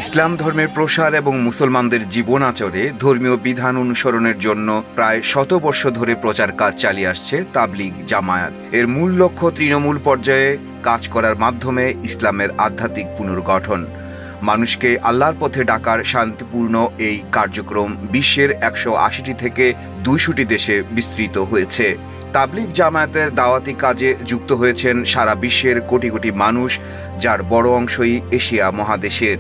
ইসলাম ধর্মের প্রসার এবং মুসলমানদের জীবন আচরে ধর্মীয় বিধান অনুসরণের জন্য প্রায় 100 বর্ষ ধরে প্রচার কাজ চালিয়ে আসছে তাবলিগ জামায়াত। এর মূল লক্ষ্য তৃণমূল পর্যায়ে কাজ করার মাধ্যমে ইসলামের আধ্যাত্মিক পুনর্গঠন। মানুষকে আল্লাহর পথে ডাকার শান্তিপূর্ণ এই কার্যক্রম বিশ্বের 180টি থেকে 200টি দেশে বিস্তৃত হয়েছে। তাবলিগ জামায়াতের দাওয়াতি কাজে যুক্ত হয়েছেন সারা বিশ্বের কোটি কোটি মানুষ, যার বড় অংশই এশিয়া মহাদেশের।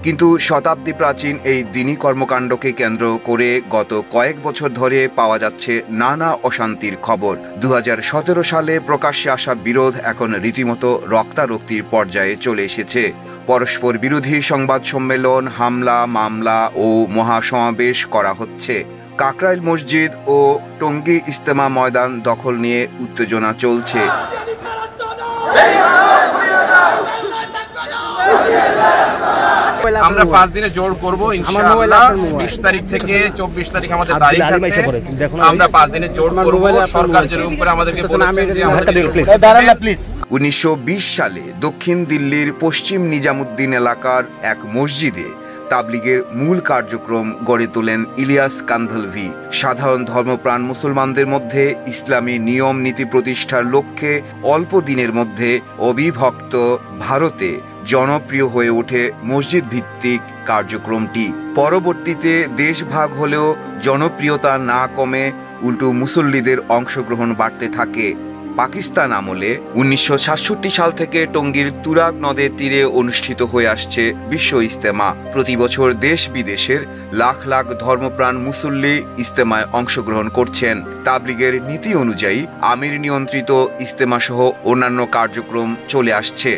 কিন্তু শতাব্দী প্রাচীন এই দ্বীনি কর্মকাণ্ডকে কেন্দ্র করে গত কয়েক বছর ধরে পাওয়া যাচ্ছে নানা অশান্তির খবর। 2017 সালে প্রকাশ্যে আসা বিরোধ এখন রীতিমতো রক্তারক্তির পর্যায়ে চলে এসেছে। পরস্পর বিরোধী সংবাদ সম্মেলন, হামলা, মামলা ও মহাসমাবেশ করা হচ্ছে। কাকরাইল মসজিদ ও টঙ্গী ইজতেমা ময়দান দখল নিয়ে উত্তেজনা চলছে। আমরা 5 দিনে জোর করব ইনশাআল্লাহ। 20 তারিখ থেকে 24 তারিখ আমাদের তারিখ আছে। আমরা 5 দিনে জোর করব। সরকার যেরকম করে আমাদেরকে বলেছেন যে আমাদের প্লিজ। 1920 সালে দক্ষিণ দিল্লির পশ্চিম নিজামুদ্দিন এলাকার এক মসজিদে তাবলিগের মূল কার্যক্রম গড়ে তোলেন ইলিয়াস কান্ধলভি। সাধারণ ধর্মপ্রাণ মুসলমানদের মধ্যে ইসলামী নিয়ম নীতি প্রতিষ্ঠার লক্ষ্যে অল্প দিনের মধ্যে অবিভক্ত ভারতে জনপ্রিয় হয়ে ওঠে মসজিদ ভিত্তিক কার্যক্রমটি। পরবর্তীতে দেশ ভাগ হলেও জনপ্রিয়তা না কমে উল্টো মুসল্লিদের অংশগ্রহণ বাড়তে থাকে। পাকিস্তান আমলে 1967 সাল থেকে টঙ্গীর তুরাগ নদের তীরে অনুষ্ঠিত হয়ে আসছে বিশ্ব ইজতেমা। প্রতি বছর দেশ বিদেশের লাখ লাখ ধর্মপ্রাণ মুসল্লি ইজতেমায় অংশগ্রহণ করছেন। তাবলিগের নীতি অনুযায়ী আমির নিয়ন্ত্রিত ইজতেমা সহ অন্যান্য কার্যক্রম চলে আসছে।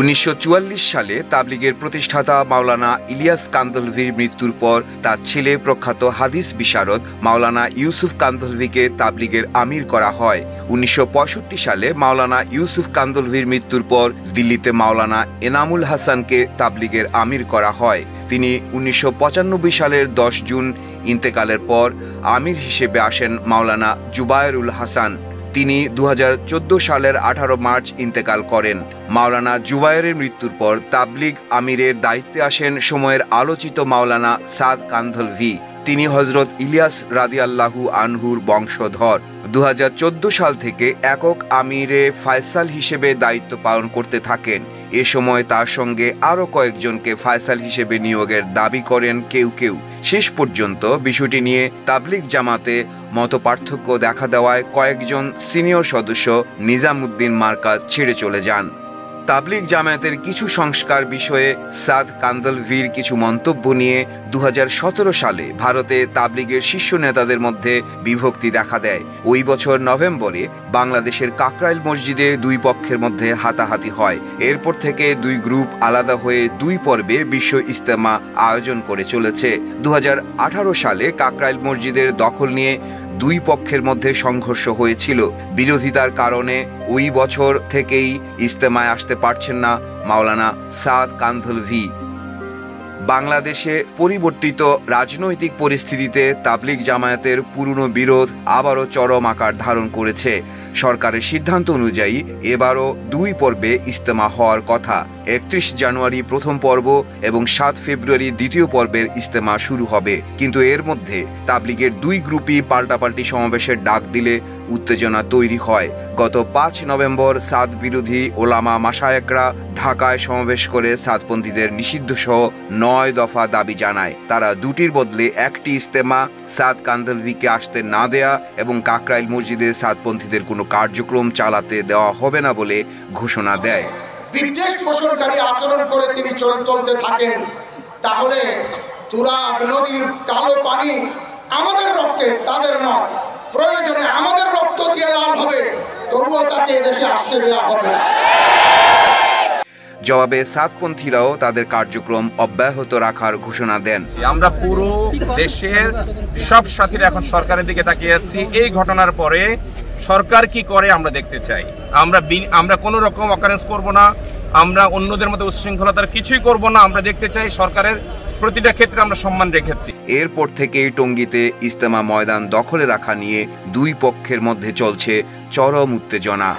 1944 সালে তাবলিগের প্রতিষ্ঠাতা মাওলানা ইলিয়াস কান্ধলভির মৃত্যুর পর তার ছেলে প্রখ্যাত হাদিস বিশারদ মাওলানা ইউসুফ কান্ধলভিকে তাবলিগের আমির করা হয়। 1965 সালে মাওলানা ইউসুফ কান্ধলভির মৃত্যুর পর দিল্লিতে মাওলানা এনামুল হাসানকে তাবলিগের আমির করা হয়। তিনি 1995 সালের 10 জুন ইন্তেকালের পর আমির হিসেবে আসেন মাওলানা জুবায়েরুল হাসান। তিনি 2014 সালের 18 মার্চ ইন্তেকাল করেন। মাওলানা জুবায়েরের মৃত্যুর পর তাবলিগ আমিরের দায়িত্বে আসেন সময়ের আলোচিত মাওলানা সাদ কান্ধলভি। তিনি হযরত ইলিয়াস রাদিয়াল্লাহু আনহুর বংশধর। 2014 সাল থেকে একক আমিরে ফায়সাল হিসেবে দায়িত্ব পালন করতে থাকেন। এ সময় তার সঙ্গে আরও কয়েকজনকে ফায়সাল হিসেবে নিয়োগের দাবি করেন কেউ কেউ। শেষ পর্যন্ত বিষয়টি নিয়ে তাবলিগ জামাতে মতপার্থক্য দেখা দেওয়ায় কয়েকজন সিনিয়র সদস্য নিজামুদ্দিন মার্কাজ ছেড়ে চলে যান। তাবলিগ জামায়াতের কিছু সংস্কার বিষয়ে সাদ কান্ধলভির কিছু মন্তব্য নিয়ে 2017 সালে ভারতে তাবলিগের শীর্ষ নেতাদের মধ্যে বিভক্তি দেখা দেয়। ওই বছর নভেম্বরে বাংলাদেশের কাকরাইল মসজিদে দুই পক্ষের মধ্যে হাতাহাতি হয়। এরপর থেকে দুই গ্রুপ আলাদা হয়ে দুই পর্বে বিশ্ব ইজতেমা আয়োজন করে চলেছে। 2018 সালে কাকরাইল মসজিদের দখল নিয়ে দুই পক্ষের মধ্যে সংঘর্ষ হয়েছিল। বিরোধিতার কারণে ওই বছর থেকেই ইজতেমায় আসতে পারছেন না মাওলানা সাদ কান্ধলভি। বাংলাদেশে পরিবর্তিত রাজনৈতিক পরিস্থিতিতে তাবলিগ জামায়াতের পুরনো বিরোধ আবারও চরম আকার ধারণ করেছে। সরকারের সিদ্ধান্ত অনুযায়ী এবারও দুই পর্বে ইজতেমা হওয়ার কথা। 31 জানুয়ারি প্রথম পর্ব এবং 7 ফেব্রুয়ারি দ্বিতীয় পর্বের ইজতেমা শুরু হবে। কিন্তু এর মধ্যে তাবলিগের দুই গ্রুপই পাল্টাপাল্টি সমাবেশের ডাক দিলে উত্তেজনা তৈরি হয়। গত 5 নভেম্বর সাদ বিরোধী ওলামা মাশায়েখরা ঢাকায় সমাবেশ করে সাদপন্থীদের নিষিদ্ধ সহ 9 দফা দাবি জানায়। তারা দুটির বদলে একটি ইজতেমা, সাদ কান্ধলভিকে আসতে না দেয়া এবং কাকরাইল মসজিদে সাদপন্থীদের কোনো কার্যক্রম চালাতে দেওয়া হবে না বলে ঘোষণা দেয়। বিদ্বেষ পোষণকারী আচরণ করে তিনি চলতে থাকেন, তাহলে তুরাগ নদীর কালো পানি আমাদের রক্তে, তাদের নয়। প্রয়োজনে আমাদের রক্ত দিয়ে লাল হবে, তবুও তাকে দেশে আসতে দেওয়া হবে। জবাবে সাদপন্থীরাও তাদের কার্যক্রম অব্যাহত রাখার ঘোষণা দেন। আমরা পুরো দেশের সব সাথীরা এখন সরকারের দিকে তাকিয়ে আছি। এই ঘটনার পরে সরকার কি করে আমরা দেখতে চাই। আমরা কোনো রকম অকারেন্স করব না, আমরা অন্যদের মতো উচ্ছৃঙ্খলতার কিছুই করব না। আমরা দেখতে চাই সরকারের প্রতিটা ক্ষেত্রে আমরা সম্মান রেখেছি। এরপর থেকেই টঙ্গীতে ইজতেমা ময়দান দখলে রাখা নিয়ে দুই পক্ষের মধ্যে চলছে চরম উত্তেজনা।